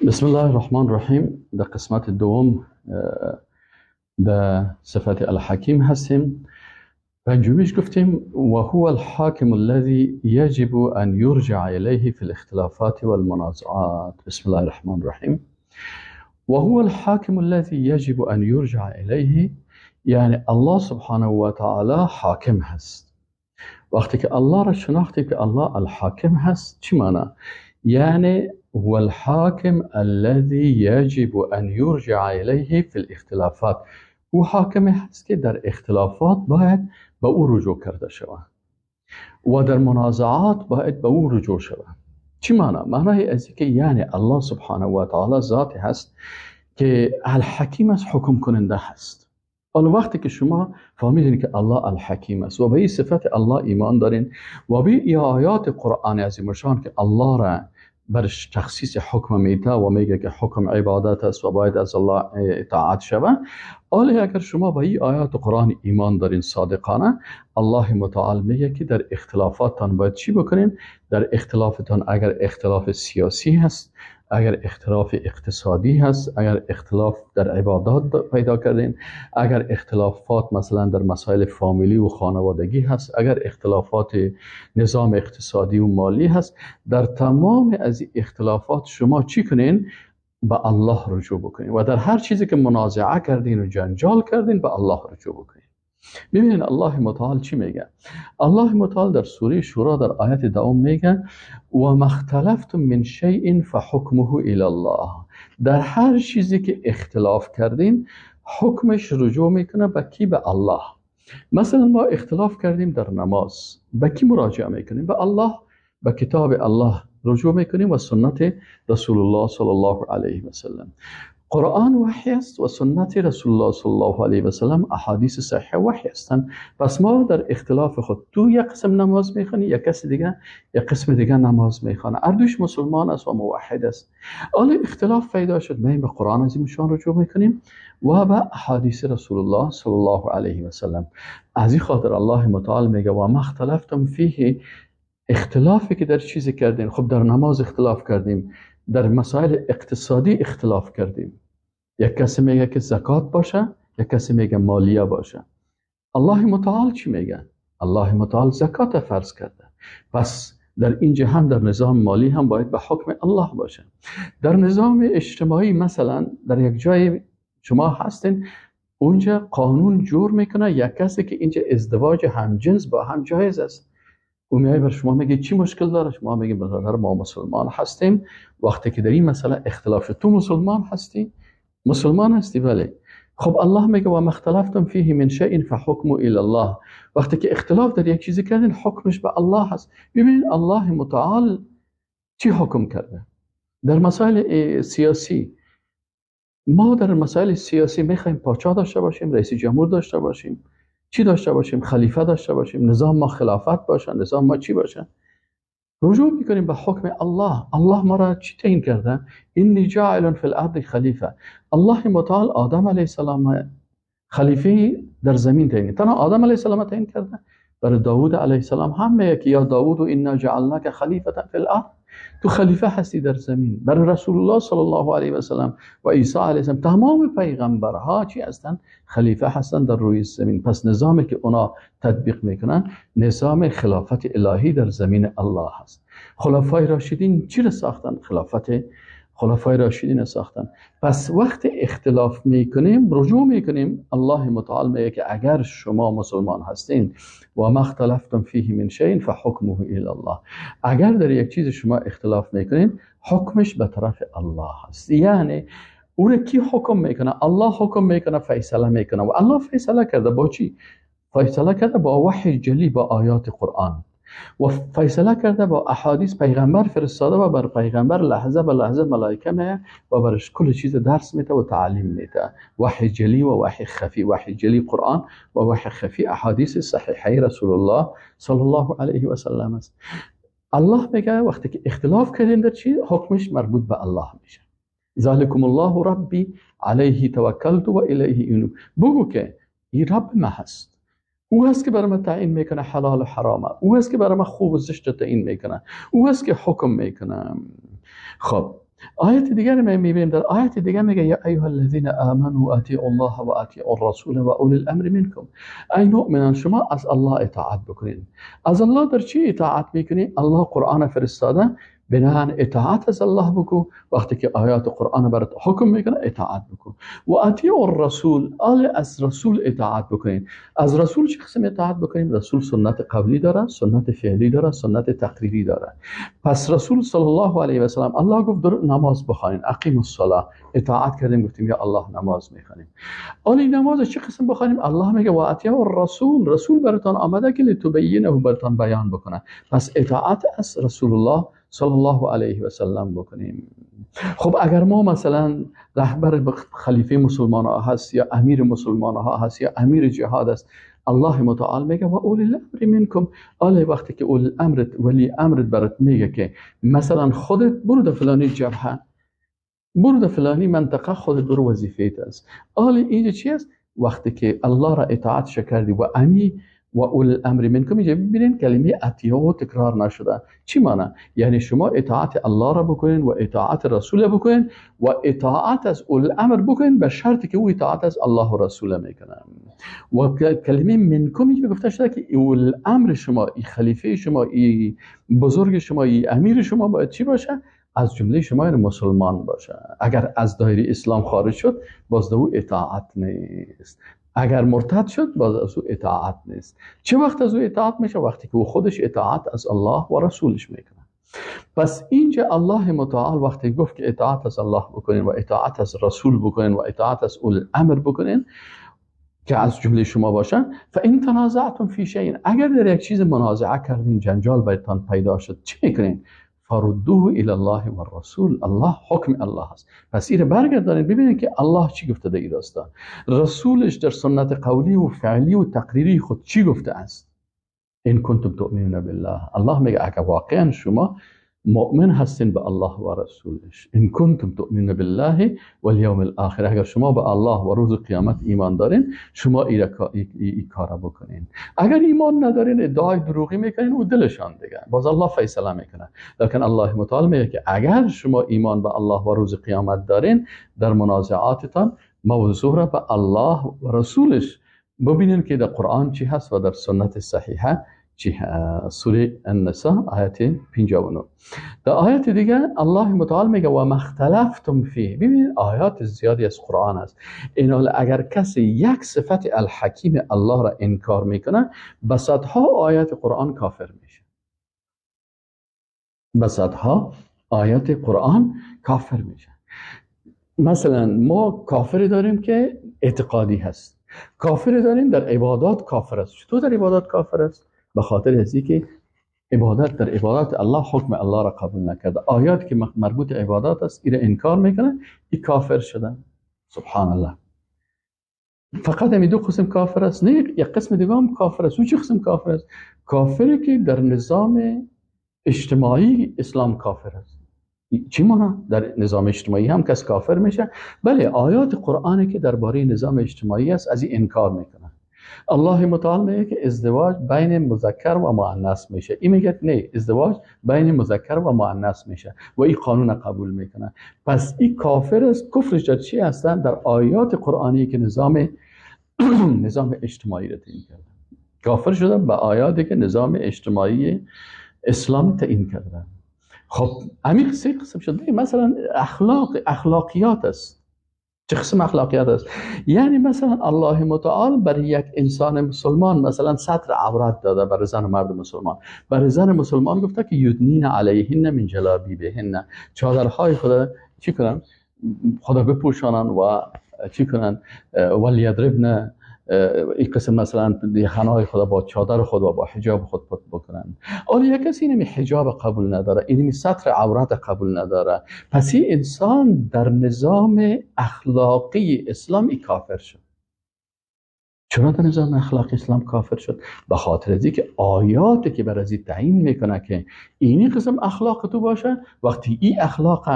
بسم الله الرحمن الرحیم. در قسمت دوم در صفت الحکیم هستیم. پنجمیش گفتیم و هو الحاکم الذي يجب ان يرجع الیه في الاختلافات والمنازعات. بسم الله الرحمن الرحیم. و هو الحاکم الذي يجب ان يرجع الیه، یعنی الله سبحانه و تعالی حاکم هست. وقتی که الله را شناختیم که الله الحاکم هست، چی معنی؟ یعنی هو الحاکم الذي يجب ان يرجع الیه في الاختلافات. او حاکم هست که در اختلافات باید به او رجوع کرده شود و در منازعات باید به او رجوع شود. چی معنی؟ معنی از که یعنی الله سبحانه و تعالی ذاتی هست که الحکیم است، حکم کننده هست. حالا وقتی که شما فهمیدین که الله الحکیم است و به این صفت الله ایمان دارین و به این آیات قرآن عظیم شان که الله را برش تخصیص حکم میده و میگه که حکم عبادت است و باید از الله اطاعت شود، حالا اگر شما به این آیات قرآن ایمان دارین صادقانه، الله متعال میگه که در اختلافاتتان باید چی بکنین؟ در اختلافتان اگر اختلاف سیاسی هست، اگر اختلاف اقتصادی هست، اگر اختلاف در عبادات پیدا کردین، اگر اختلافات مثلا در مسائل فامیلی و خانوادگی هست، اگر اختلافات نظام اقتصادی و مالی هست، در تمام از اختلافات شما چی کنین؟ به الله رجوع بکنین و در هر چیزی که منازعه کردین و جنجال کردین به الله رجوع بکنین. ببینید الله متعال چی میگه؟ الله متعال در سوره شورا در آیت دوم میگه و ما اختلفتم من شیء فحکمه الی الله. در هر چیزی که اختلاف کردین حکمش رجوع میکنه به کی؟ به الله. مثلا ما اختلاف کردیم در نماز، به کی مراجعه میکنیم؟ به الله، به کتاب الله رجوع میکنیم و سنت رسول الله صلی الله علیه و سلم. قرآن وحی است و سنت رسول الله صلی الله علیه و سلم احادیث صحیح وحی هستند. پس ما در اختلاف خود، تو یک قسم نماز میخونی، یک کس دیگه یک قسم دیگه نماز میخونه، هر دوش مسلمان است و موحد است. حالا اختلاف پیدا شد، ما به قرآن عظیم شان رجوع میکنیم و به احادیث رسول الله صلی الله علیه و سلم. از این خاطر الله متعال میگه و ما اختلفتم فیه، اختلافی که در چیزی کردین. خب در نماز اختلاف کردیم، در مسائل اقتصادی اختلاف کردیم، یک کسی میگه که زکات باشه، یک کسی میگه مالیه باشه. الله متعال چی میگه؟ الله متعال زکات فرض کرده، پس در این جهان در نظام مالی هم باید به حکم الله باشه. در نظام اجتماعی مثلا در یک جای شما هستین، اونجا قانون جور میکنه یک کسی که اینجا ازدواج همجنس با هم جایز است، او میای بر شما میگه چی مشکل داره؟ شما میگه برادر ما مسلمان هستیم. وقتی که در این مسئله اختلاف شد، تو مسلمان هستی؟ مسلمان هستی ولی خب الله میگه و ما اختلفتم فیه من شیء فحکمه الی الله. وقتی که اختلاف در یک چیزی کردین حکمش به الله هست. ببینید الله متعال چی حکم کرده در مسائل سیاسی. ما در مسائل سیاسی میخوایم پادشاه داشته باشیم، رئیس جمهور داشته باشیم، چی داشته باشیم؟ خلیفه داشته باشیم، نظام ما خلافت باشه، نظام ما چی باشه؟ رجوع میکنیم به حکم الله. الله ما را چی تعیین کرده؟ اینی جاعل فی الارض خلیفه. الله متعال آدم علیه السلام خلیفه در زمین تعیین. تنها آدم علیه السلام تعیین کرده؟ برای داوود علیه السلام هم میگه که یا داوود انا جعلناک خلیفه فی الارض، تو خلیفه هستی در زمین. برای رسول الله صلی الله علیه و سلم و عیسی علیه السلام، تمام پیغمبرها چی هستند؟ خلیفه هستند در روی زمین. پس نظامی که اونا تطبیق میکنن نظام خلافت الهی در زمین الله هست. خلفای راشدین چی را ساختن؟ خلافت خلفای راشدین ساختن. پس وقت اختلاف میکنیم رجوع میکنیم. الله متعال میگه که اگر شما مسلمان هستین و ما اختلفتم فیه من شیء فحکمه الی الله، اگر در یک چیز شما اختلاف میکنین حکمش به طرف الله هست. یعنی او را کی حکم میکنه؟ الله حکم میکنه، فیصله میکنه. و الله فیصله کرده با چی؟ فیصله کرده با وحی جلی، با آیات قرآن، و فیصله کرده با احادیث پیغمبر فرستاده و بر پیغمبر لحظه به لحظه ملائکه میه و برش کل چیز درس میده و تعلیم میده. وحی جلی و وحی خفی. وحی جلی قرآن و وحی خفی احادیث صحیحه رسول الله صلی الله علیه و سلم است. الله میگه وقتی که اختلاف کردین در چی، حکمش مربوط به الله میشه. ذالکم الله ربی علیه توکلت و الیه انوب. بگو که این رب ما هست، او هست که برای من تعیین میکنه حلال و حرامه، او هست که برای من خوب و زشت تعیین میکنه، او هست که حکم میکنه. خب آیت دیگر ما میبینیم، در آیت دیگر میگه یا ایها الذین آمنوا اطیعوا الله و اطیعوا الرسول و اولی الامر منکم. ای مؤمنان شما از الله اطاعت بکنید. از الله در چی اطاعت میکنید؟ الله قرآن فرستاده، بناهن اطاعت از الله بکن. وقتی که آیات قرآن برات حکم میکنه اطاعت بکن. و اطیعوا الرسول، از رسول اطاعت بکنید. از رسول چه قسم اطاعت بکنیم؟ رسول سنت قولی داره، سنت فعلی داره، سنت تقریری داره. پس رسول صلی الله علیه و سلم الله گفت در نماز بخوانید، اقیموا الصلاه، اطاعت کردیم گفتیم یا الله نماز میخوانیم. آلی نماز چه قسم بخوانیم؟ الله میگه و اطیعوا الرسول، رسول براتون آمده که لتبینه، براتون بیان بکنه. پس اطاعت از رسول الله صلی الله علیه و سلم بکنیم. خب اگر ما مثلا رهبر خلیفه مسلمان ها هست یا امیر مسلمان ها هست یا امیر جهاد است، الله متعال میگه و اولی الامر منکم. وقتی که ولی امرت برات میگه که مثلا خودت برو در فلانی جبهه، برو در فلانی منطقه، خودت برو وظیفه است. اینجا چی است؟ وقتی که الله را اطاعت کردی و امی و اول الامر منکم، اینجا ببینید کلمه اطیعوا تکرار نشده. چی معنی؟ یعنی شما اطاعت الله را بکنین و اطاعت رسول را بکنین و اطاعت از اول الامر بکنین، به شرطی که او اطاعت از الله و رسول میکنه. و کلمه منکم اینجا گفته شده که اول الامر شما، ای خلیفه شما، ای بزرگ شما، ای امیر شما باید چی باشه؟ از جمله شما یعنی مسلمان باشه. اگر از دایره اسلام خارج شد باز او اطاعت نیست. اگر مرتد شد باز از او اطاعت نیست. چه وقت از او اطاعت میشه؟ وقتی که او خودش اطاعت از الله و رسولش میکنه. پس اینجا الله متعال وقتی گفت که اطاعت از الله بکنین و اطاعت از رسول بکنین و اطاعت از اول امر بکنین که از جمله شما باشن، فان تنازعتم فی شیء، اگر در یک چیز منازعه کردین، جنجال بینتان پیدا شد، چی میکنین؟ فردوه الی الله و الرسول، الله حکم الله است. پس این برگردانید ببینید که الله چی گفته در این راستا، رسولش در سنت قولی و فعلی و تقریری خود چی گفته است. ان کنتم تؤمنون بالله، الله میگه اگر واقعا شما مؤمن هستین به الله و رسولش، ان کنتم تؤمنون بالله والیوم الاخر، اگر شما به الله و روز قیامت ایمان دارین، شما این کارا بکنین. اگر ایمان ندارین، ادعای دروغی میکنین و دلشان دیگه، باز الله فیصله میکنه. لکن الله متعال میگه که اگر شما ایمان به الله و روز قیامت دارین، در منازعاتتان موضوع را به الله و رسولش ببینین که در قرآن چی هست و در سنت صحیحه چی هست. سوره النساء آیت 59. در آیت دیگه الله متعال میگه و مختلفتم فیه. ببینید آیات زیادی از قرآن است. این حال اگر کسی یک صفت الحکیم الله را انکار میکنه، به صدها آیات قرآن کافر میشه. به صدها آیات قرآن کافر میشه. مثلا ما کافر داریم که اعتقادی هست، کافر داریم در عبادات کافر است. چطور در عبادات کافر است؟ به خاطر ازی که عبادت در عبادات الله حکم الله را قبول نکرده، آیات که مربوط عبادات است این انکار میکنه، این کافر شده. سبحان الله. فقط همین دو قسم کافر است؟ نه، یک قسم دیگه هم کافر است. او چه قسم کافر است؟ کافری که در نظام اجتماعی اسلام کافر است. چی معنی؟ در نظام اجتماعی هم کس کافر میشه؟ بله، آیات قرآنی که درباره نظام اجتماعی است از این انکار میکنه. الله متعال میگه که ازدواج بین مذکر و مؤنث میشه، این میگه نه، ازدواج بین مذکر و مؤنث میشه و این قانون قبول میکنه. پس این کافر است. کفرش در چی هستن؟ در آیات قرآنی که نظام اجتماعی را تعیین کرده. کافر شدن به آیاتی که نظام اجتماعی اسلام تعیین کرده. خب عمیق سه قسم شده. مثلا اخلاقیات است. چه قسم اخلاقیات است؟ یعنی مثلا الله متعال برای یک انسان مسلمان مثلا ستر عورت داده، برای زن و مرد مسلمان. برای زن مسلمان گفته که یدنین علیهن من جلابیبهن، چادرهای خدا چی کنن؟ خدا بپوشانن و چی کنن؟ ولیضربن، این قسم مثلا یخنهای خدا با چادر خود و با حجاب خود بکنن. آلی یک کسی اینمی حجاب قبول نداره، اینمی ستر عورت قبول نداره، پس این انسان در نظام اخلاقی اسلامی کافر شد. چرا در نظام اخلاقی اسلام کافر شد؟ به خاطر ازی که آیاتی که بر ازی تعیین میکنه که اینی قسم اخلاق تو باشه، وقتی این اخلاق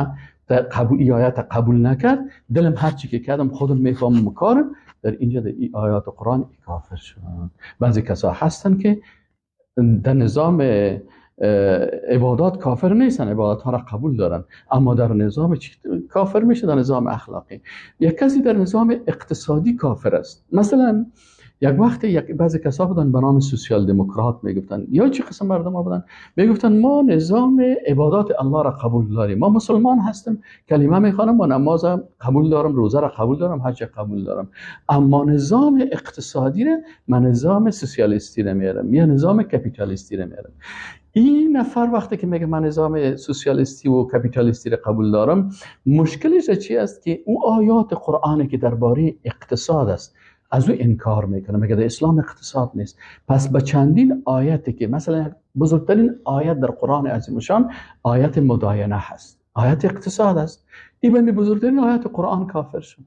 ای آیات قبول نکرد، دلم هرچی که کردم خودم میفهمم کارم، در اینجا در این آیات قرآن کافر شدن. بعضی کسا هستن که در نظام عبادات کافر نیستن، عبادات ها را قبول دارن، اما در نظام کافر میشه در نظام اخلاقی. یک کسی در نظام اقتصادی کافر است. مثلا یک وقت بعضی کسا بودن به نام سوسیال دموکرات میگفتن، یا چه قسم مردم ها بودن میگفتن ما نظام عبادات الله را قبول داریم، ما مسلمان هستیم، کلمه میخوانم و نماز قبول دارم، روزه را قبول دارم، حج قبول دارم، اما نظام اقتصادی را من نظام سوسیالیستی را میارم یا نظام کپیتالیستی را میارم. این نفر وقتی که میگه من نظام سوسیالیستی و کپیتالیستی را قبول دارم، مشکلش چی است که او آیات قرآنی که درباره اقتصاد است از او انکار میکنه، میگه اسلام اقتصاد نیست. پس به چندین آیتی که مثلا بزرگترین آیت در قرآن عظیم شان آیت مداینه هست، آیت اقتصاد است، این بزرگترین آیت قرآن کافر شد.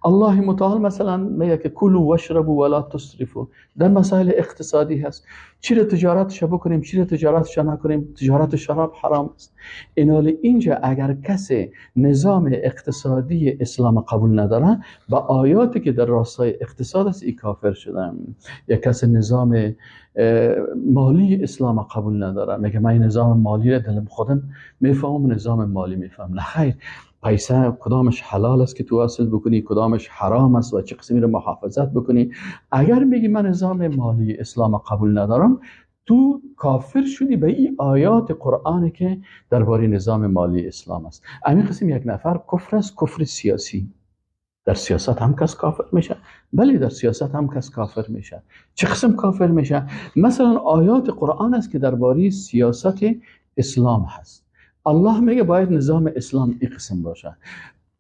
الله متعال مثلا میگه که کلوا واشربوا ولا تسرفوا، در مسائل اقتصادی هست، چی را تجارتش بکنیم چی را تجارتش نکنیم، تجارت شراب حرام است. اینجا اگر کسی نظام اقتصادی اسلام قبول نداره، با آیاتی که در راستای اقتصاد است ای کافر شدن. یک کسی نظام مالی اسلام قبول نداره، میگه من نظام مالی را دلم خودم میفهمم، نظام مالی میفهم. نه خیر، پیسه کدامش حلال است که تو حاصل بکنی، کدامش حرام است و چه قسمی رو محافظت بکنی. اگر میگی من نظام مالی اسلام قبول ندارم، تو کافر شدی به این آیات قرآنی که درباره نظام مالی اسلام است. همین قسم یک نفر کفر است، کفر سیاسی. در سیاست هم کس کافر میشه؟ بله، در سیاست هم کس کافر میشه. چه قسم کافر میشه؟ مثلا آیات قرآن است که درباره سیاست اسلام هست. الله میگه باید نظام اسلام این قسم باشه،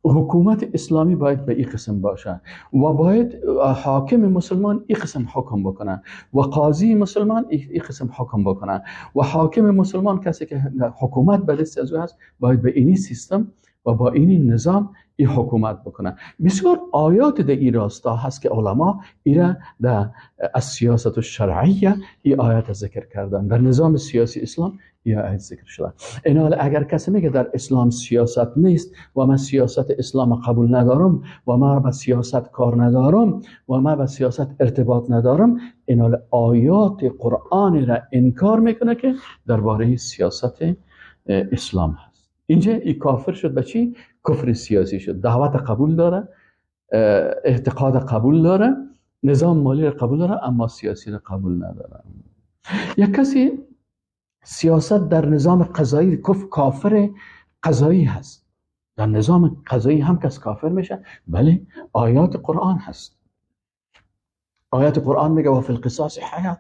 حکومت اسلامی باید به این قسم باشه و باید حاکم مسلمان این قسم حکم بکنه و قاضی مسلمان این قسم حکم بکنه و حاکم مسلمان کسی که حکومت به دست از او هست باید به اینی سیستم و با این نظام این حکومت بکنه. بسیار آیات در این راستا هست که علما ایره در السیاست الشرعیه این آیات ذکر کردن، در نظام سیاسی اسلام این آیات ذکر شده. این حال اگر کسی میگه در اسلام سیاست نیست و من سیاست اسلام قبول ندارم و من به سیاست کار ندارم و من به سیاست ارتباط ندارم، این حال آیات قرآن را انکار میکنه که درباره سیاست اسلام هست. اینجا این کافر شد به چی؟ کفر سیاسی شد. دعوت قبول داره، اعتقاد قبول داره، نظام مالی را قبول داره، اما سیاسی را قبول نداره. یک کسی سیاست در نظام قضایی کافر قضایی هست، در نظام قضایی هم کس کافر میشه؟ بله، آیات قرآن هست. آیات قرآن میگه و فی القصاص حیات.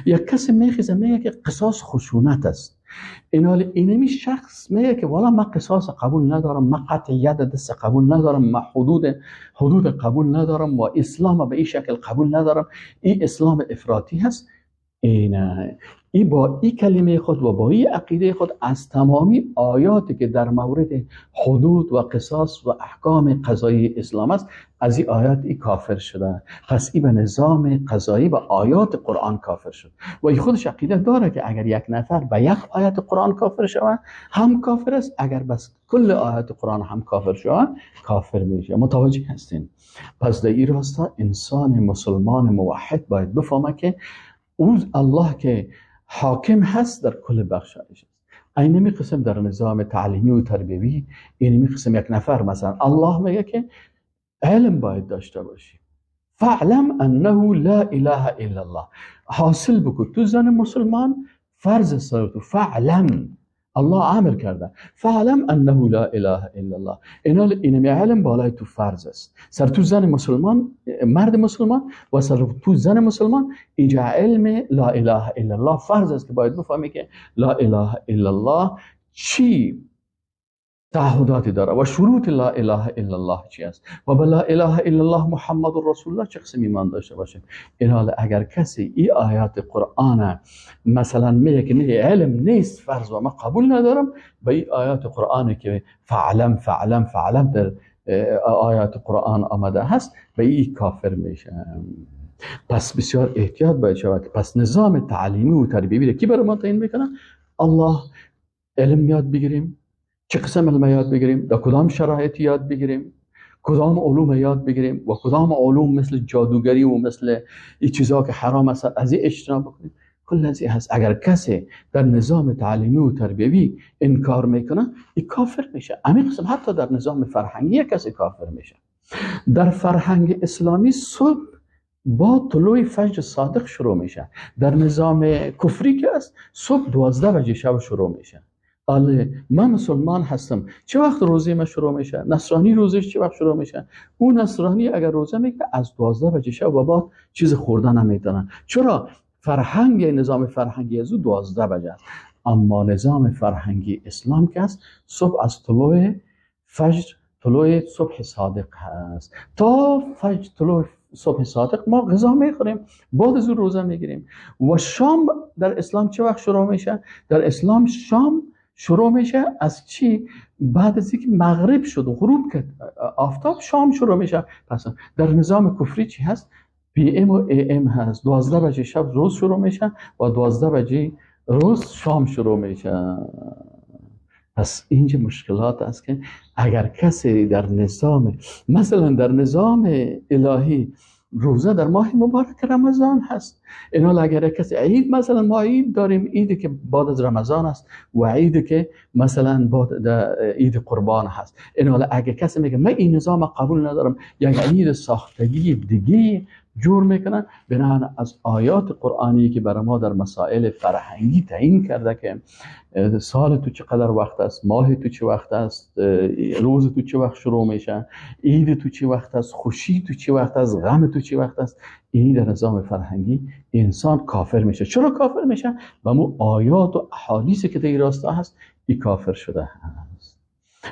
یک کسی میخیزه میگه که قصاص خشونت است. اینمی شخص میگه که والا من قصاص قبول ندارم، من قطعیت دست قبول ندارم، من حدود قبول ندارم و اسلام به این شکل قبول ندارم، این اسلام افراطی هست. این با این کلمه خود و با این عقیده خود از تمامی آیاتی که در مورد حدود و قصاص و احکام قضایی اسلام است، از این آیات این کافر شده. پس این به نظام قضایی و آیات قرآن کافر شد و این خودش عقیده داره که اگر یک نفر به یک آیات قرآن کافر شود هم کافر است، اگر بس کل آیات قرآن هم کافر شود کافر میشه. متوجه هستین؟ پس در این راستا انسان مسلمان موحد باید بفهمه که او الله که حاکم هست در کل بخشایش است. اینمی قسم در نظام تعلیمی و تربیوی، اینمی قسم یک نفر مثلا الله میگه که علم باید داشته باشی، فعلم انه لا اله الا الله، حاصل بکن تو زن مسلمان فرض سر تو، فعلم، الله امر کرده فعلم انه لا اله الا الله. اینمی علم بالای تو فرض است، سر تو زن مسلمان، مرد مسلمان و سر تو زن مسلمان اینجا علم لا اله الا الله فرض است که باید بفهمی که لا اله الا الله چی تعهداتی داره و شروط لا اله الا الله چی است و به لا اله الا الله محمد رسول الله چه قسم ایمان داشته باشه. این حال اگر کسی این آیات قرآن مثلا میگه که نه علم نیست فرض و من قبول ندارم، به این آیات قرآنی که فعلم فعلم فعلم در آیات قرآن آمده هست به این کافر میشه. پس بسیار احتیاط باید شود که پس نظام تعلیمی و تربیوی کی برای ما تعیین میکنه؟ الله. علم یاد بگیریم، چه قسم علم یاد بگیریم، در کدام شرایط یاد بگیریم، کدام علوم یاد بگیریم و کدام علوم مثل جادوگری و مثل این چیزها که حرام است از این اجتناب بکنیم، کل از این هست. اگر کسی در نظام تعلیمی و تربیوی این کار میکنه این کافر میشه. همین قسم حتی در نظام فرهنگی کسی کافر میشه. در فرهنگ اسلامی صبح با طلوع فجر صادق شروع میشه. در نظام کفری که است صبح 12 بجه شب شروع میشه. آله من مسلمان هستم، چه وقت روزه ما شروع میشه؟ نصرانی روزش چه وقت شروع میشه؟ اون نصرانی اگر روزه میگه از 12 بجه شب و بعد چیز خوردن نمیتونن. چرا؟ فرهنگ نظام فرهنگی از 12 بجه است. اما نظام فرهنگی اسلام که است صبح از طلوع فجر، طلوع صبح صادق هست تا فجر، طلوع صبح صادق ما غذا میخوریم، بعد از روزه میگیریم. و شام در اسلام چه وقت شروع میشه؟ در اسلام شام شروع میشه از چی؟ بعد از اینکه مغرب شد و غروب کرد آفتاب شام شروع میشه. پس در نظام کفری چی هست؟ پی ام و ای ام هست. 12 بجه شب روز شروع میشه و 12 بجه روز شام شروع میشه. پس اینجا مشکلات است که اگر کسی در نظام، مثلا در نظام الهی روزه در ماه مبارک رمضان هست، اینا اگر کسی عید، مثلا ما عید داریم، عیدی که بعد از رمضان است و عیدی که مثلا بعد عید قربان هست، اینا اگر کسی میگه من این نظام قبول ندارم، یک عید ساختگی دیگه جور میکنن بنابراین از آیات قرآنی که برای ما در مسائل فرهنگی تعیین کرده که سال تو چقدر وقت است، ماه تو چه وقت است، روز تو چه وقت شروع میشه، عید تو چه وقت است، خوشی تو چه وقت است، غم تو چه وقت است، این در نظام فرهنگی انسان کافر میشه. چرا کافر میشه؟ و مو آیات و احادیثی که در راستا هست این کافر شده هست.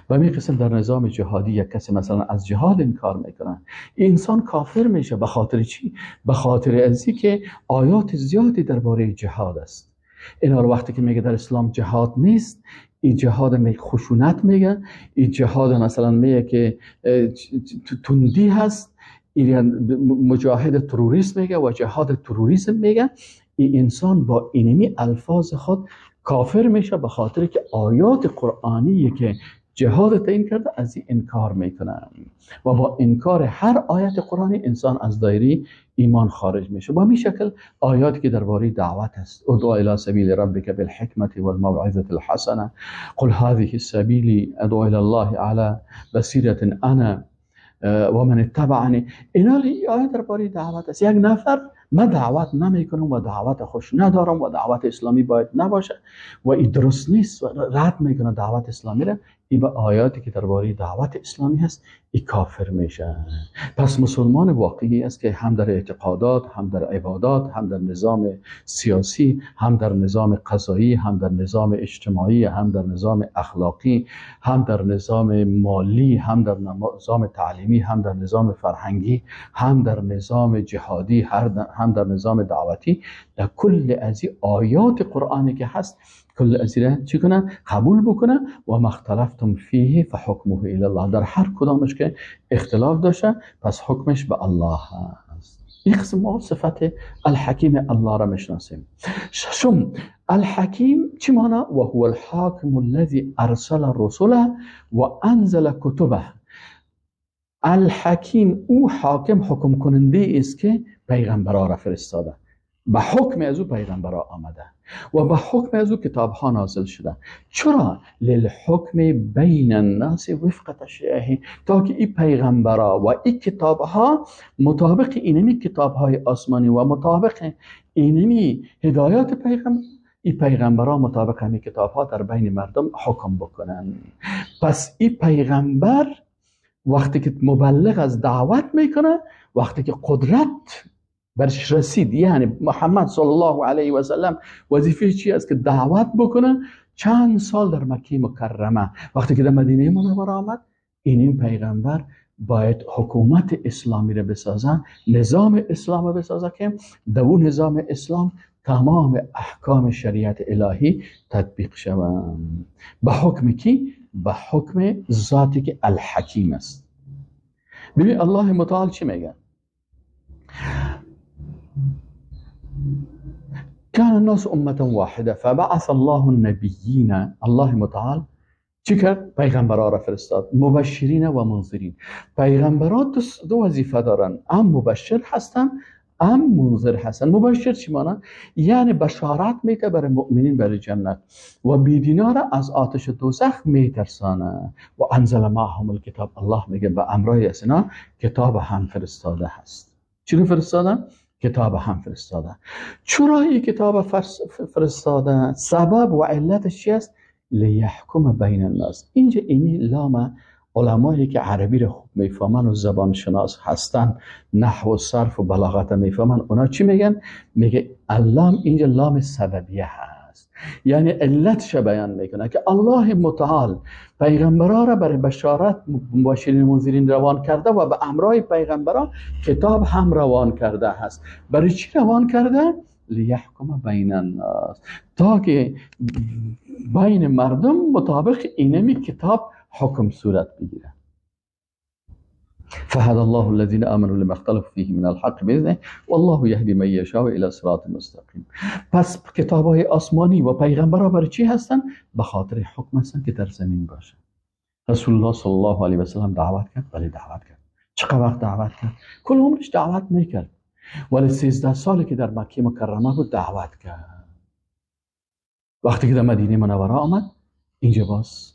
و می قسم در نظام جهادی یک کسی مثلا از جهاد انکار میکنه، انسان کافر میشه. به خاطر چی؟ به خاطر ازی که آیات زیادی درباره جهاد است. اینا وقتی که میگه در اسلام جهاد نیست، این جهاد می خشونت میگه، این جهاد مثلا میگه که تندی هست، این مجاهد تروریسم میگه و جهاد تروریسم میگه. این انسان با اینمی الفاظ خود کافر میشه به خاطر که آیات قرآنی که جهاد تعیین کرده از این انکار میکنه و با انکار هر آیت قرآنی انسان از دایره ایمان خارج میشه. با همین شکل آیاتی که درباره دعوت است، ادعو الی سبیل ربک بالحکمة والموعظة الحسنه، قل هذه سبیلی ادعو الی الله علی بصیرة انا و من اتبعنی. اینا آیات درباره دعوت است. یک نفر من دعوت نمیکنم و دعوت خوش ندارم و دعوت اسلامی باید نباشه و این درست نیست و رد میکنه دعوت اسلامی را، این به آیاتی که درباره دعوت اسلامی هست این کافر میشه. پس مسلمان واقعی است که هم در اعتقادات، هم در عبادات، هم در نظام سیاسی، هم در نظام قضایی، هم در نظام اجتماعی، هم در نظام اخلاقی، هم در نظام مالی، هم در نظام تعلیمی، هم در نظام فرهنگی، هم در نظام جهادی، هم در نظام دعوتی، در کل از این آیات قرآنی که هست کل از این چی کنن؟ قبول بکنن و مختلفتم فیه فحکمه الی الله. در هر کدامش که اختلاف داشته پس حکمش به الله هست. این قسم ما صفت الحکیم الله را میشناسیم. ششم، الحکیم چی معنی؟ و هو الحاکم الذی ارسل الرسل و انزل کتبه. الحکیم او حاکم، حکم کننده است که پیغمبرها را فرستاده، به حکم از او پیغمبرها آمده و به حکم از او کتاب ها نازل شده. چرا؟ للحکم بین الناس وفق تشریعه، تا که این پیغمبرها و این کتاب ها مطابق اینمی کتاب های آسمانی و مطابق اینمی هدایات پیغمبر، این پیغمبرها مطابق همین کتاب ها در بین مردم حکم بکنن. پس این پیغمبر وقتی که مبلغ از دعوت میکنه، وقتی که قدرت برش رسید، یعنی محمد صلی الله علیه و سلم وظیفه چی است که دعوت بکنه. چند سال در مکه مکرمه، وقتی که در مدینه منوره آمد، این پیغمبر باید حکومت اسلامی را بسازن، نظام اسلام را بسازه که در اون نظام اسلام تمام احکام شریعت الهی تطبیق شوند. به حکم کی؟ به حکم ذاتی که الحکیم است. ببین الله متعال چی میگه؟ كان الناس امه واحده فبعث الله النبیین. الله متعال چی کرد؟ پیغمبرها را فرستاد، مبشرین و منذرین. پیغمبرات دو وظیفه دارن، هم مبشر هستن هم منذر هستن. مبشر چی معنی؟ یعنی بشارت میده برای مؤمنین برای جنت و بیدینا را از آتش دوزخ میترسانه. و انزل معهم الکتاب، الله میگه به امرای از اینا کتاب هم فرستاده هست. چی رو فرستاده؟ کتاب هم فرستاده. چرا این کتاب فرستاده؟ سبب و علتش چی است؟ لیحکم بین الناس. اینجا اینی لام علمایی که عربی رو خوب میفهمن و زبان شناس هستن، نحو و صرف و بلاغت میفهمن، اونا چی میگن؟ میگه اللام اینجا لام سببیه هست، یعنی علتش بیان میکنه که الله متعال پیغمبرا را برای بشارت مبشرین منذرین روان کرده و به امرای پیغمبرا کتاب هم روان کرده هست. برای چی روان کرده؟ لیحکم بین الناس، تا که بین مردم مطابق اینمی کتاب حکم صورت بگیره. فهدى الله الذين آمنوا لما اختلفوا فيه من الحق بإذنه والله يهدي من يشاء الى صراط مستقیم. پس کتاب‌های آسمانی و پیغمبرها برای چی هستن؟ به خاطر حکم هستن که در زمین باشه. رسول الله صلی الله علیه و سلم دعوت کرد، ولی دعوت کرد. چقدر وقت دعوت کرد؟ کل عمرش دعوت میکرد، ولی 13 سالی که در مکه مکرمه بود دعوت کرد. وقتی که در مدینه منوره آمد، اینجا باز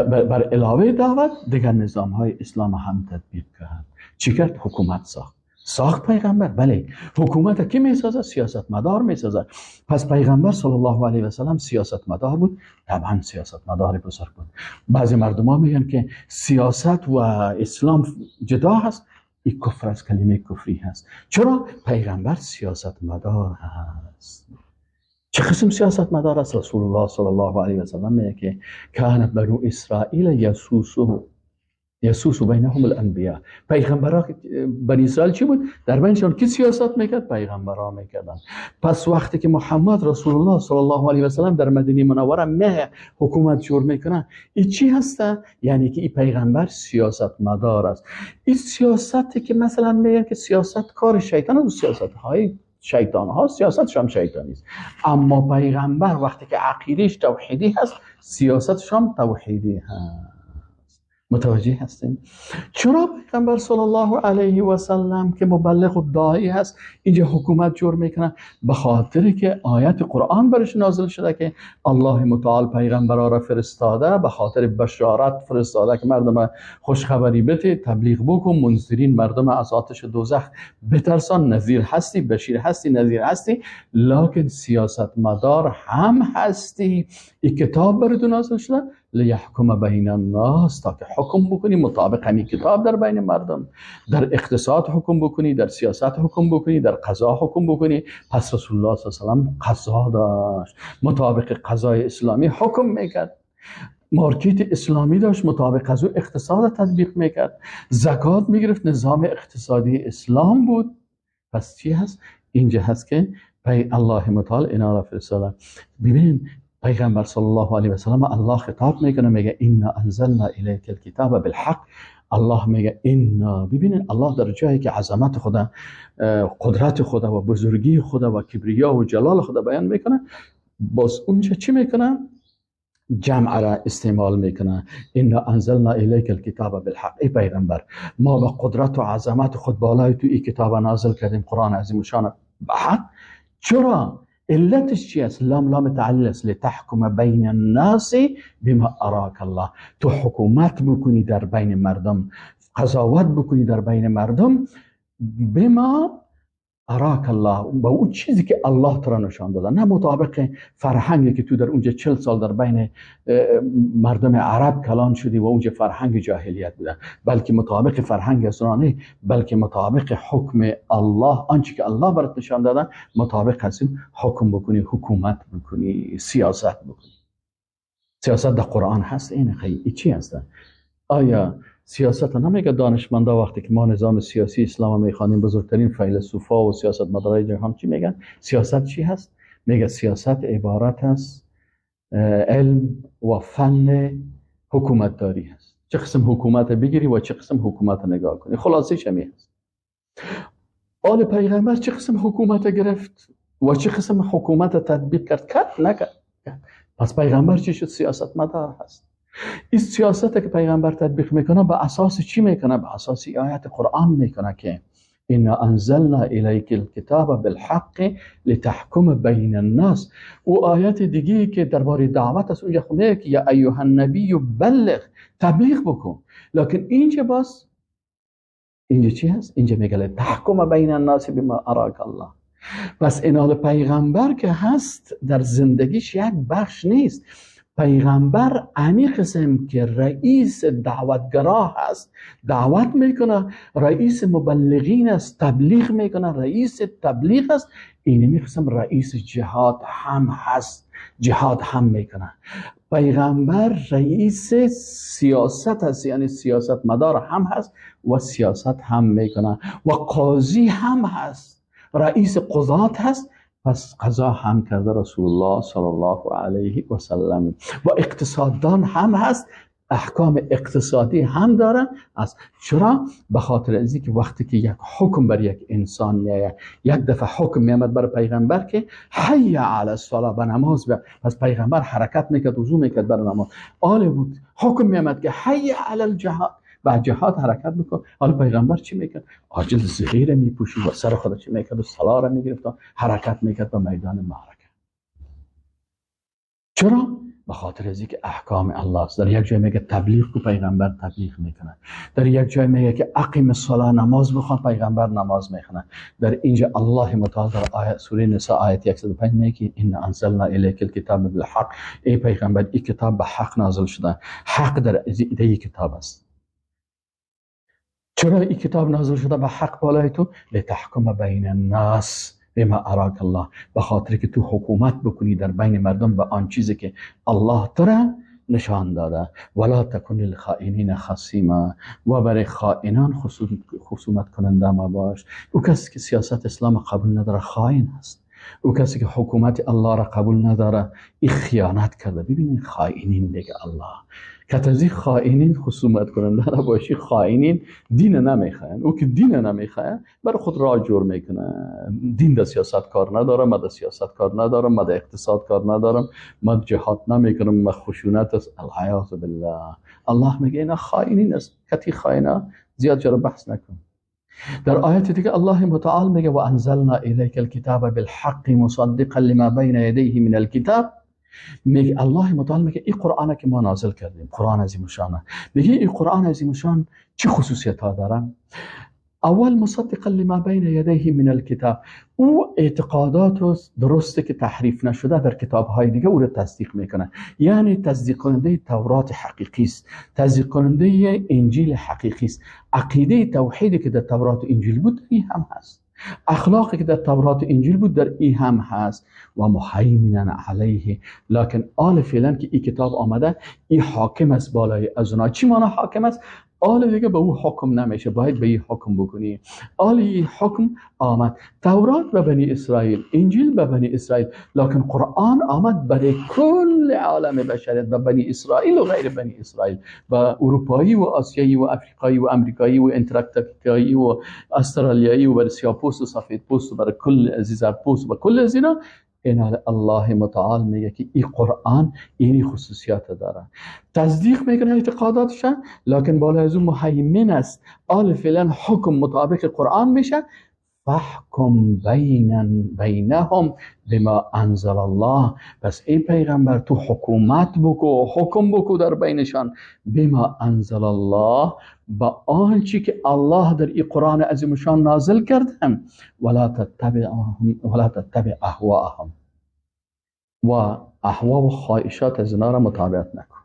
بر علاوه دعوت دیگر نظام های اسلام هم تطبیق کرد. چی کرد؟ حکومت ساخت پیغمبر. بله، حکومت کی میسازه؟ سیاست مدار میسازه. پس پیغمبر صلی الله علیه و سلم سیاست مدار بود. طبعا سیاست مدار بزرگ بود. بعضی مردم ها میگن که سیاست و اسلام جدا هست. این کفر از کلمه کفری هست. چرا؟ پیغمبر سیاست مدار هست. چه قسم سیاست مدار است؟ رسول الله صلی الله علیه و سلم میگه که کان بنو اسرائیل یسوس بینهم الانبیاء. پیغمبرها بنی اسرائیل چی بود؟ در بینشون کی سیاست میکرد؟ پیغمبرها میکردن. پس وقتی که محمد رسول الله صلی الله علیه و سلم در مدینه منوره نه حکومت جور میکنه، این چی هسته؟ یعنی که این پیغمبر سیاست مدار است. این سیاستی که مثلا میگن که سیاست کار شیطان است، سیاست های شیطان ها، سیاستش هم شیطانی است. اما پیغمبر وقتی که عقیدهش توحیدی هست، سیاستش هم توحیدی هست. متوجه هستین؟ چرا پیغمبر صلی الله علیه و سلم که مبلغ و داعی هست اینجا حکومت جور میکنه؟ به خاطر که آیت قرآن برش نازل شده که الله متعال پیغمبرها را فرستاده، به خاطر بشارت فرستاده که مردم خوشخبری بده، تبلیغ بکن، منذرین مردم از آتش دوزخ بترسان، نذیر هستی، بشیر هستی، نذیر هستی، لکن سیاست مدار هم هستی. این کتاب براتون نازل شده لیحکم بین الناس، تا که حکم بکنی مطابق همین کتاب در بین مردم. در اقتصاد حکم بکنی، در سیاست حکم بکنی، در قضا حکم بکنی. پس رسول الله صلی الله علیه و سلم قضا داشت، مطابق قضای اسلامی حکم میکرد. مارکت اسلامی داشت، مطابق قضا اقتصاد تطبیق میکرد. زکات میگرفت، نظام اقتصادی اسلام بود. پس چی هست؟ اینجا هست که الله متعال اینا را فرستاده. ببینید پیغمبر صلی الله علیه و سلم الله خطاب میکنه، میگه انا انزلنا الیک الکتاب بالحق. الله میگه انا. ببینید الله در جایی که عظمت خدا، قدرت خدا و بزرگی خدا و کبریا و جلال خدا بیان میکنه، باز اونجا چی میکنه؟ جمع را استعمال میکنه. انا انزلنا الیک الکتاب بالحق. ای پیغمبر، ما با قدرت و عظمت خود بالای تو این کتاب نازل کردیم، قرآن عظیم الشان به حق. چرا؟ علتش چی است؟ لام تعلیل است. لتحکم بین الناس بما اراک الله. تو حکومت بکنی در بین مردم، قضاوت بکنی در بین مردم، بما اراک الله، با اون چیزی که الله تو را نشان داده، نه مطابق فرهنگی که تو در اونجا 40 سال در بین مردم عرب کلان شدی و اونجا فرهنگ جاهلیت بوده، بلکه مطابق فرهنگ اسرائیلی، بلکه مطابق حکم الله، آنچه که الله برات نشان داده، مطابق هستیم حکم بکنی، حکومت بکنی، سیاست بکنی. سیاست در قرآن هست. این خیلی چی هست؟ آیا سیاست نمیگه دانشمندا وقتی که ما نظام سیاسی اسلام میخوانیم، بزرگترین فیلسوفا و سیاست مدارای جهان چی میگن؟ سیاست چی هست؟ میگه سیاست عبارت است علم و فن حکومت داری هست. چه قسم حکومت بگیری و چه قسم حکومت نگاه کنی. خلاصش همین هست. آل پیغمبر چه قسم حکومت گرفت و چه قسم حکومت تطبیق کرد نکرد. پس پیغمبر چی شد؟ سیاست مدار هست. این سیاست که پیغمبر تطبیق میکنه به اساس چی میکنه؟ به اساس آیات قرآن میکنه که إن انزلنا الیک الکتاب بالحق لتحکم بین الناس. و آیت دیگه که درباره دعوت است اونجا میگه که یا ایها النبی بلغ، تبلیغ بکن. لکن اینجا باز اینجا چی هست؟ اینجا میگه تحکم بین الناس بما اراک الله. پس اینال پیغمبر که هست در زندگیش یک بخش نیست. پیغمبر امی قسم که رئیس دعوتگراه هست، دعوت میکنه، رئیس مبلغین است، تبلیغ میکنه، رئیس تبلیغ است. اینمی قسم رئیس جهاد هم هست، جهاد هم میکنه. پیغمبر رئیس سیاست هست، یعنی سیاست مدار هم هست و سیاست هم میکنه و قاضی هم هست، رئیس قضات هست. پس قضا هم کرده رسول الله صلی الله علیه و سلم. و اقتصاددان هم هست، احکام اقتصادی هم داره. از چرا؟ به خاطر از اینکه وقتی که یک حکم بر یک انسان میاد، یک دفعه حکم میامد بر پیغمبر که حی علی الصلاه، به نماز بیاد، پس پیغمبر حرکت میکرد، وضو میکرد بر نماز. آله بود حکم میامد که حی علی الجهاد، بعد جهاد حرکت میکرد. حالا پیغمبر چی میکرد؟ عاجل صغیر میپوشید و سر خود چی میکرد؟ و صلا را میگرفت و حرکت میکرد به میدان معرکه. چرا؟ به خاطر از اینکه احکام الله است. در یک جای میگه تبلیغ کو، پیغمبر تبلیغ میکنه. در یک جای میگه که اقیم الصلاه، نماز بخوان، پیغمبر نماز میخونه. در اینجا الله متعال در آیه سوره نساء آیه 105 میگه که ان انزلنا الیک الکتاب بالحق، ای پیغمبر این کتاب به حق نازل شده. حق در این کتاب است. چرا این کتاب نازل شده به حق بالای تو؟ لتحکم بین الناس بما اراک الله، به خاطر که تو حکومت بکنی در بین مردم به آن چیزی که الله تو را نشان داده. ولا تکن للخائنین خصیما، و برای خائنان خصومت کننده ما باش. او کسی که سیاست اسلام قبول نداره خائن است. او کسی که حکومت الله را قبول نداره این خیانت کرده. ببینید خائنین دیگه الله کتازی خائنین خصومت کننده نباشی. خائنین دین نمیخواین. او که دین نمیخواه برای خود راه جور میکنه. دین در سیاست کار نداره، ما در سیاست کار ندارم، ما در اقتصاد کار ندارم، ما جهاد نمیکنم، ما خشونت است. العیاذ بالله. الله میگه اینا خائنین است. کتی خائنه زیاد جرا بحث نکن. در آیت دیگه الله متعال میگه و انزلنا الیک الکتاب بالحق مصدقا لما بین یدیه من الکتاب. میگه الله متعال میگه این قرآن که ما نازل کردیم، قرآن عظیم شانه. میگه این قرآن عظیم شان چه خصوصیت ها داره؟ اول مصدقا لما بین یدیه من الکتاب، او اعتقادات درسته که تحریف نشده در کتاب های دیگه او را تصدیق میکنه. یعنی تصدیق کننده تورات حقیقی است، تصدیق کننده انجیل حقیقی است. عقیده توحیدی که در تورات و انجیل بود این هم هست. اخلاقی که در تورات و انجیل بود در این هم هست. و مهیمنا علیه. لکن آل فعلا که این کتاب آمده این حاکم است بالای از اونها. چی معنی حاکم است؟ آل دیگه به او حکم نمیشه، باید به این حکم بکنی. آل این حکم آمد. تورات به بنی اسرائیل، انجیل به بنی اسرائیل، لکن قرآن آمد برای کل عالم بشریت، به بنی اسرائیل و غیر بنی اسرائیل، به اروپایی و آسیایی و افریقایی و امریکایی و انتارکتیکایی و استرالیایی و برای سیاه‌پوست و سفیدپوست و برای کل زردپوست و کل از اینا. این الله متعال میگه که این قرآن اینی خصوصیات داره. تصدیق میکنه اعتقاداتش، لکن بالا از اون مهیمن است. آل فعلا حکم مطابق قرآن میشه. فحکم بینهم بما انزل الله. پس ای پیغمبر تو حکومت بکو، حکم بکو در بینشان. بما انزل الله، با آنچه که الله در این قرآن عظیمشان نازل کرده. ولا تتبع اهواءهم، و اهوا و خواهشات از اینا را متابعت نکن.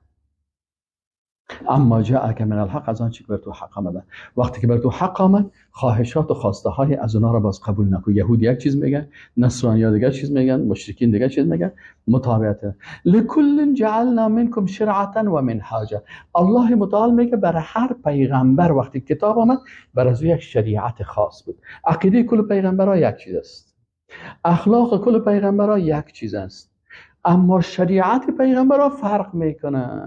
اما جاءک من الحق، از آنچه که بر تو حق آمده. وقتی که بر تو حق آمد خواهشات و خواسته های از اونا را باز قبول نکن. یهود یک چیز میگن، نصرانی‌ها دیگه چیز میگن، مشرکین دیگه چیز میگن. متابعت. لکل جعلنا منکم شرعة و منهاجا. الله متعال میگه برای هر پیغمبر وقتی کتاب آمد بر از یک شریعت خاص بود. عقیده کل پیغمبرها یک چیز است، اخلاق کل پیغمبرها یک چیز است، اما شریعت پیغمبرها فرق میکنه.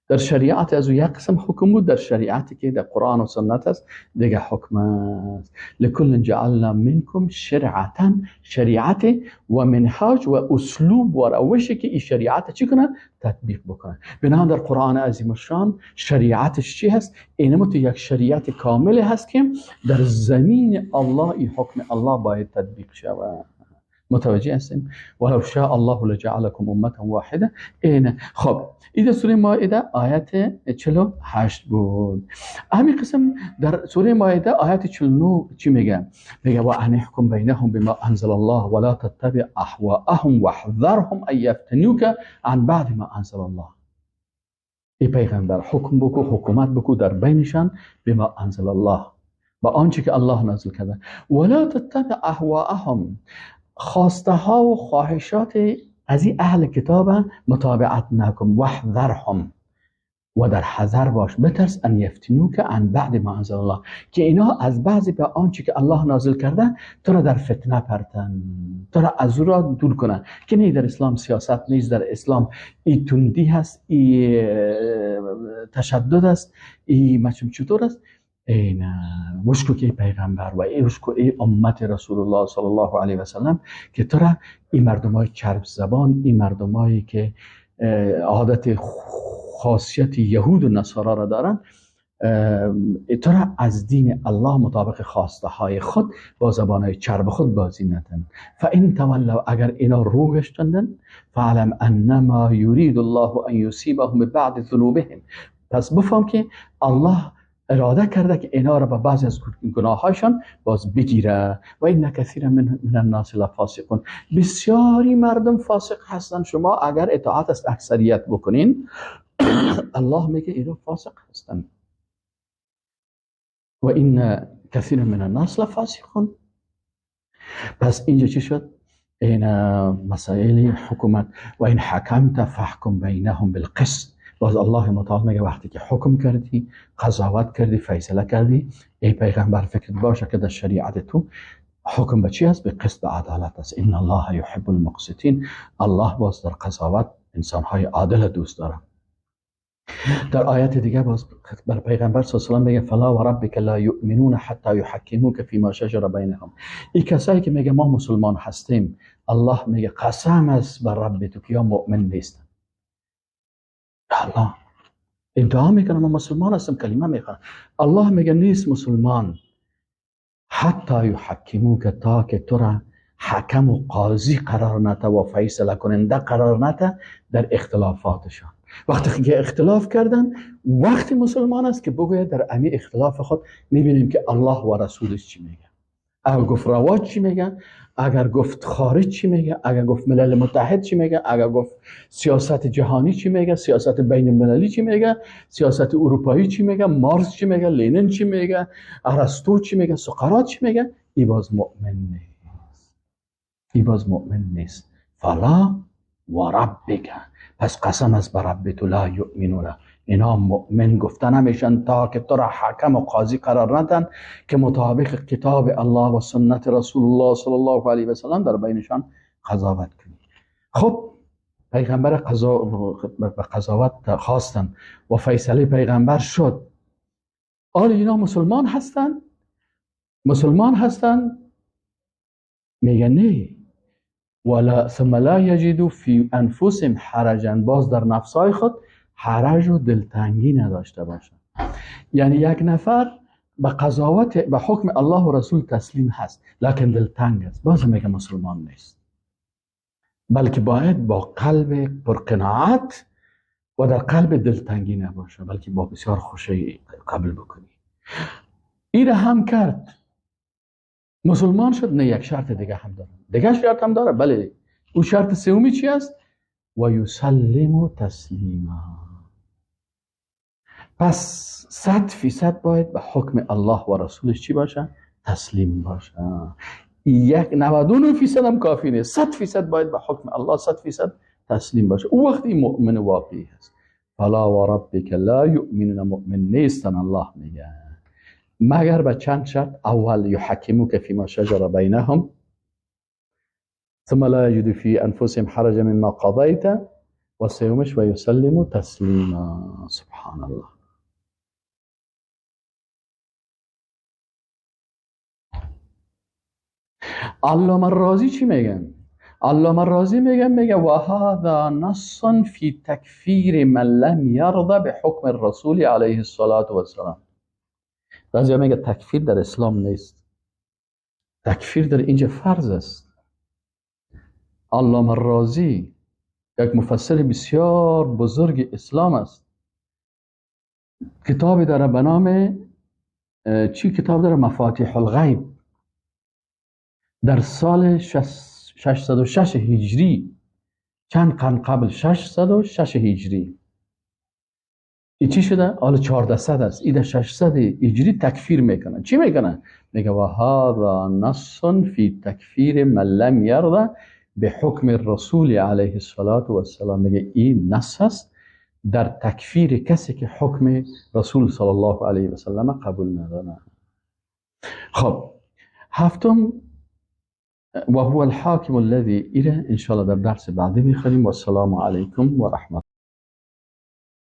در شریعت از یک قسم حکم بود، در شریعتی که در قرآن و سنت است دیگه حکم است. لکل جعلنا منکم شرعتا، شریعت و منهاج و اسلوب و روشی که این شریعت چی کنه؟ تطبیق بکنه. بنابراین در قرآن عظیم الشان شریعتش چی هست؟ اینم تو یک شریعت کامل هست که در زمین الله این حکم الله باید تطبیق شود. متوجه هستیم؟ ولو شاء الله لجعلكم امه واحده. اینه. خب این سوره مائده آیت 48 بود. همین قسم در سوره مائده آیت 49 چی میگه؟ میگه و ان احکم بینهم بما انزل الله ولا تتبع اهواءهم واحذرهم ان يفتنوك عن بعد ما انزل الله. ای پیغمبر حکم بکو، حکومت بکو در بینشان بما انزل الله، با آنچه که الله نازل کرده. ولا تتبع اهواءهم، خواسته ها و خواهشات از این اهل کتاب متابعت نکن. واحذرهم، و در حذر باش، بترس ان یفتنوک عن بعد ما انزل الله، که اینا از بعضی به آنچه که الله نازل کرده تو را در فتنه پرتن، تو را از او را دور کنن. که نه در اسلام سیاست نیست، در اسلام ای تندی هست، ای تشدد است، ای مچم چطور است. این وشکو که پیغمبر و وشکو ای امت رسول الله صلی الله علیه و سلم که تو را این مردمای چرب زبان، این مردمایی که عادت خاصیت یهود و نصارا را دارن، تو را از دین الله مطابق خواسته های خود با زبانهای چرب خود بازی نتن. فان تولوا، اگر اینا رو گشتندن، فعلم انما یرید الله ان یصیبهم ببعض ذنوبهم، پس بفهم که الله اراده کرده که اینا را به بعضی از گناهاشان باز بگیره. و این کثیر من الناس لفاسقون، بسیاری مردم فاسق هستن. شما اگر اطاعت از اکثریت بکنین الله میگه اینا فاسق هستن. و این کثیر من الناس لفاسقون. پس اینجا چی شد؟ این مسائل حکومت. و این حکمت فحکم بینهم بالقسط، باز الله متعال میگه وقتی که حکم کردی، قضاوت کردی، فیصله کردی، ای پیغمبر فکر باشه که در شریعت تو حکم به چی هست؟ به قسط و عدالت است. ان الله یحب المقسطین، الله باز در قضاوت انسانهای عادل دوست داره. در آیت دیگه باز بر پیغمبر صلی الله علیه و آله میگه فلا و ربک لا یؤمنون حتی یحکموک فیما شجر بینهم. این کسایی که میگه ما مسلمان هستیم، الله میگه قسم است بر رب تو که یا مؤمن نیستن. الله ادعا میکنه ما مسلمان هستم، کلمه میخوام. الله میگه نیست مسلمان حتی یحکموک، تا که تو را حکم و قاضی قرار نده و فیصله کننده قرار نده در اختلافاتشان. وقتی که اختلاف کردن، وقتی مسلمان است که بگوید در امی اختلاف خود میبینیم که الله و رسولش چی میگه. اگر گفت رواج چی میگن، اگر گفت خارج چی میگه، اگر گفت ملل متحد چی میگه، اگر گفت سیاست جهانی چی میگه، سیاست بین المللی چی میگه، سیاست اروپایی چی میگه، مارکس چی میگه، لنین چی میگه، ارسطو چی میگه، سقراط چی میگه. این باز مؤمن نیست، این باز مؤمن نیست. فلا و ربک، پس قسم است بر رب تو لا یؤمنون، اینا مؤمن گفتن نمیشن تا که تو را حکم و قاضی قرار ندن که مطابق کتاب الله و سنت رسول الله صلی الله علیه و سلم در بینشان قضاوت کنی. خب پیغمبر به قضاوت خواستن و فیصله پیغمبر شد. آیا اینا مسلمان هستن؟ مسلمان هستن؟ میگن نه. ولا ثم لا یجدوا فی انفسهم حرجا، باز در نفسای خود حرج و دلتنگی نداشته باشن. یعنی یک نفر به قضاوت به حکم الله و رسول تسلیم هست لکن دلتنگ است، باز میگه مسلمان نیست. بلکه باید با قلب پرقناعت و در قلب دلتنگی نباشه، بلکه با بسیار خوشی قبول بکنی. این هم کرد، مسلمان شد. نه، یک شرط دیگه هم داره. دیگه شرط هم داره، بله. اون شرط سومی چی است؟ و یسلم تسلیما. پس 100% باید به حکم الله و رسولش چی باشه؟ تسلیم باشه. 99% هم کافی نیست، 100% باید به حکم الله 100% تسلیم باشه. او وقتی مؤمن واقعی هست. فلا و ربک لا یؤمنون، مؤمن نیستن الله میگه مگر به چند شرط. اول یحکموک فیما شجر بینهم ثم لا یجدوا فی انفسهم حرجا مما قضیت و سومش و یسلم تسلیما. سبحان الله. علامه رازی چی میگن؟ علامه رازی میگه و هذا نص فی تکفیر من لم یرضى بحکم الرسول علیه الصلاة والسلام. بعضی میگه تکفیر در اسلام نیست، تکفیر در اینجا فرض است. علامه رازی یک مفسر بسیار بزرگ اسلام است. کتابی داره به نام چی کتاب داره؟ مفاتیح الغیب. در سال 606 هجری، چند قرن قبل، 606 هجری، این چی شده؟ حالا 1400 است، این 600 هجری تکفیر میکنه. چی میکنه؟ میگه و هذا نص فی تکفیر من لم یرضى بحکم الرسول علیه الصلاة والسلام. میگه این نص است در تکفیر کسی که حکم رسول صلی الله علیه و سلم قبول نداره. خب هفتم و هو الحاکم الذی، ایره ان شاء الله در درس بعدی میخونیم. و السلام علیکم و رحمت